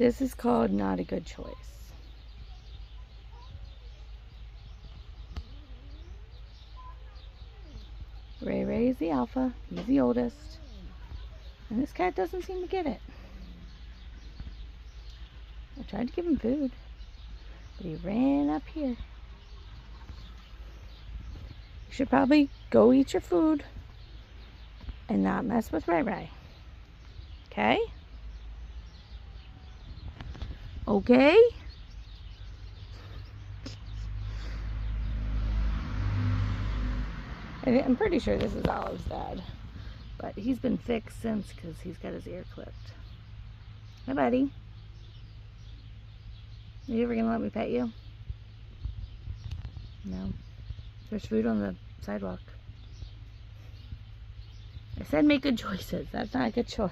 This is called Not a Good Choice. Ray Ray is the alpha. He's the oldest. And this cat doesn't seem to get it. I tried to give him food, but he ran up here. You should probably go eat your food and not mess with Ray Ray. Okay? Okay? I'm pretty sure this is Olive's dad, but he's been fixed since because he's got his ear clipped. Hi, buddy. Are you ever gonna let me pet you? No. There's food on the sidewalk. I said make good choices. That's not a good choice.